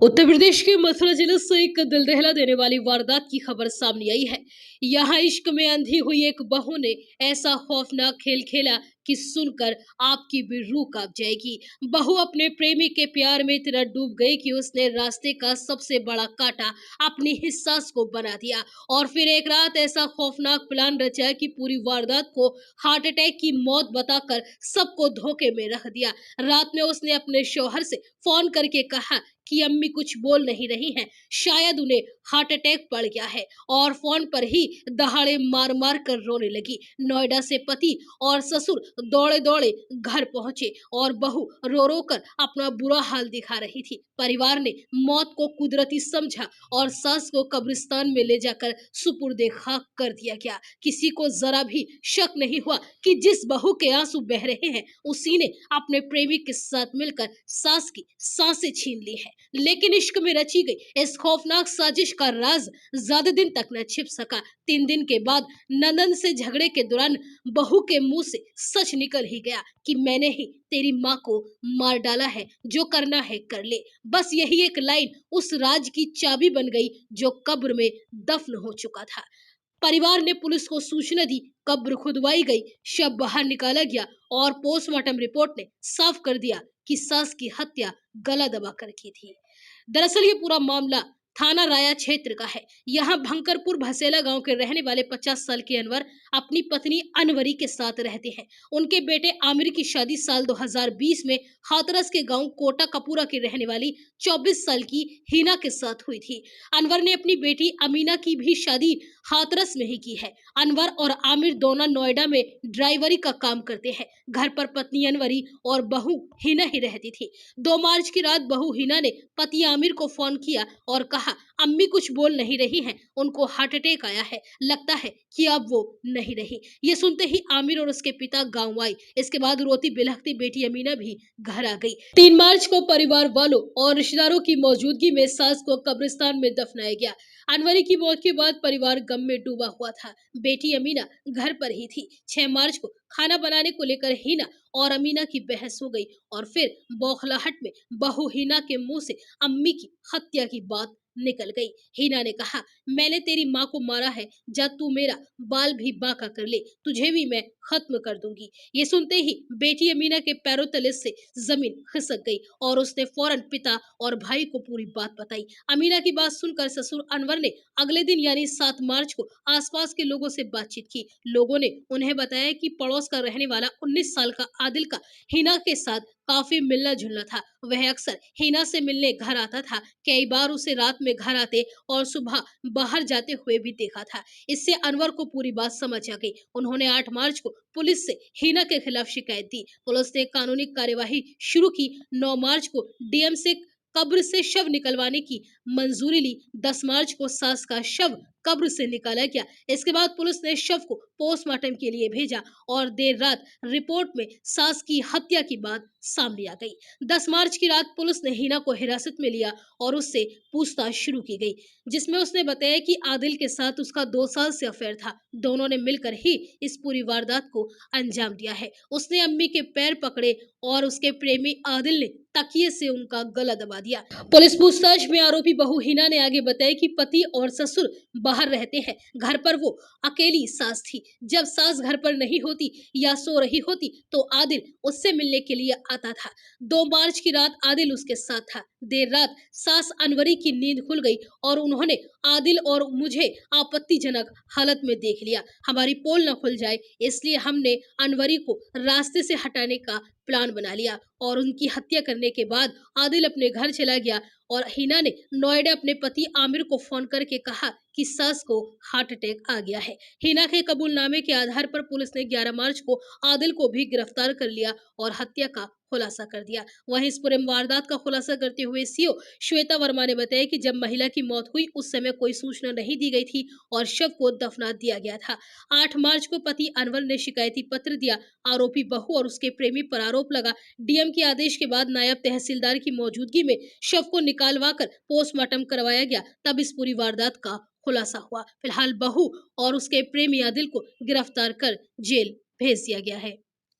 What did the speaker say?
उत्तर प्रदेश के मथुरा जिले से एक दिल दहला देने वाली वारदात की खबर सामने आई है। यहाँ इश्क में अंधी हुई एक बहू ने ऐसा खौफनाक खेल खेला कि सुनकर आपकी भी रूह कांप जाएगी। बहू अपने प्रेमी के प्यार में इतना डूब गई कि उसने रास्ते का सबसे बड़ा कांटा अपनी ही सास को बना दिया और फिर एक रात ऐसा खौफनाक प्लान रचा कि पूरी वारदात को हार्ट अटैक की मौत बताकर सबको धोखे में रख दिया। रात में उसने अपने शौहर से फोन करके कहा कि अम्मी कुछ बोल नहीं रही हैं, शायद उन्हें हार्ट अटैक पड़ गया है और फोन पर ही दहाड़े मार मार कर रोने लगी। नोएडा से पति और ससुर दौड़े दौड़े घर पहुंचे और बहू रो रो कर अपना बुरा हाल दिखा रही थी। परिवार ने मौत को कुदरती समझा और सास को कब्रिस्तान में ले जाकर सुपुर्दे खाक कर दिया गया। किसी को जरा भी शक नहीं हुआ कि जिस बहू के आंसू बह रहे हैं उसी ने अपने प्रेमी के साथ मिलकर सास की सांसें छीन ली है। लेकिन इश्क में रची गई इस खौफनाक साजिश का राज ज्यादा दिन तक न छिप सका। 3 दिन के बाद नंदन से झगड़े के दौरान बहू के मुंह से सच निकल ही गया कि मैंने ही तेरी माँ को मार डाला है, जो करना है कर ले। बस यही एक लाइन उस राज की चाबी बन गई जो कब्र में दफन हो चुका था। परिवार ने पुलिस को सूचना दी, कब्र खुदवाई गई, शव बाहर निकाला गया और पोस्टमार्टम रिपोर्ट ने साफ कर दिया कि सास की हत्या गला दबाकर की थी। दरअसल ये पूरा मामला थाना राया क्षेत्र का है। यहाँ भंकरपुर भसेला गांव के रहने वाले 50 साल के अनवर अपनी पत्नी अनवरी के साथ रहते हैं। उनके बेटे आमिर की शादी साल 2020 में हाथरस के गांव कोटा कपूरा की रहने वाली 24 साल की हिना के साथ हुई थी। अनवर ने अपनी बेटी अमीना की भी शादी हाथरस में ही की है। अनवर और आमिर दोनों नोएडा में ड्राइवरी का काम करते हैं। घर पर पत्नी अनवरी और बहू हिना ही रहती थी। 2 मार्च की रात बहू हिना ने पति आमिर को फोन किया और कहा अम्मी कुछ बोल नहीं रही हैं, उनको हार्ट अटैक आया है, लगता है कि अब वो नहीं रही। ये सुनते ही आमिर और उसके पिता गांव आए। इसके बाद रोती बिलखती बेटी अमीना भी घर आ गई। 3 मार्च को परिवार वालों और रिश्तेदारों की मौजूदगी में सास को कब्रिस्तान में दफनाया गया। अनवरी की मौत के बाद परिवार गम में डूबा हुआ था। बेटी अमीना घर पर ही थी। 6 मार्च को खाना बनाने को लेकर हिना और अमीना की बहस हो गई और फिर बौखलाहट में बहू हिना के मुंह से अम्मी की हत्या की बात निकल गई। हिना ने कहा मैंने तेरी माँ को मारा है, जब तू मेरा बाल भी बांका कर ले, तुझे भी मैं खत्म कर दूंगी। ये सुनते ही बेटी अमीना के पैरों तले से जमीन खिसक गई और उसने फौरन पिता और भाई को पूरी बात बताई। अमीना की बात सुनकर ससुर अनवर ने अगले दिन यानी 7 मार्च को आसपास के लोगों से बातचीत की। लोगों ने उन्हें बताया कि पड़ोस का रहने वाला 19 साल का आदिल का हिना के साथ काफी मिलना जुलना था। वह अक्सर हिना से मिलने घर आता था। कई बार उसे रात में घर आते और सुबह बाहर जाते हुए भी देखा था। इससे अनवर को पूरी बात समझ आ गई। उन्होंने 8 मार्च को पुलिस से हिना के खिलाफ शिकायत दी। पुलिस ने कानूनी कार्यवाही शुरू की। 9 मार्च को डीएम से कब्र से शव निकलवाने की मंजूरी ली। 10 मार्च को सास का शव कब्र से निकाला गया। इसके बाद पुलिस ने शव को पोस्टमार्टम के लिए भेजा और देर रात रिपोर्ट में सास की हत्या की बात सामने आ गई। 10 मार्च की रात पुलिस ने हिना को हिरासत में लिया और उससे पूछताछ शुरू की गई, जिसमें उसने बताया कि आदिल के साथ उसका 2 साल से अफेयर था। दोनों ने मिलकर ही इस पूरी वारदात को अंजाम दिया है। उसने अम्मी के पैर पकड़े और उसके प्रेमी आदिल ने तकिए से उनका गला दबा दिया। पुलिस पूछताछ में आरोपी बहू हिना ने आगे बताया कि पति और ससुर बाहर रहते हैं, घर पर वो अकेली सास थी। जब सास घर पर नहीं होती या सो रही होती तो आदिल उससे मिलने के लिए आता था। 2 मार्च की रात आदिल उसके साथ था। देर रात सास अनवरी की नींद खुल गई और उन्होंने आदिल और मुझे आपत्तिजनक हालत में देख लिया। हमारी पोल न खुल जाए इसलिए हमने अनवरी को रास्ते से हटाने का प्लान बना लिया और उनकी हत्या करने के बाद आदिल अपने घर चला गया और हिना ने नोएडा अपने पति आमिर को फोन करके कहा कि सास को हार्ट अटैक आ गया है। हिना के कबूलनामे के आधार पर पुलिस ने 11 मार्च को आदिल को भी गिरफ्तार कर लिया और हत्या का खुलासा कर दिया। वहीं इस पूरे वारदात का खुलासा करते हुए सीओ श्वेता वर्मा ने बताया कि जब महिला की मौत हुई उस समय कोई सूचना नहीं दी गई थी और शव को दफना दिया गया था। 8 मार्च को पति अनवर ने शिकायती पत्र दिया। आरोपी बहू और उसके प्रेमी पर आरोप लगा। डीएम के आदेश के बाद नायब तहसीलदार की मौजूदगी में शव को निकालवा कर पोस्टमार्टम करवाया गया, तब इस पूरी वारदात का खुलासा हुआ। फिलहाल बहू और उसके प्रेमी आदिल को गिरफ्तार कर जेल भेज दिया गया है।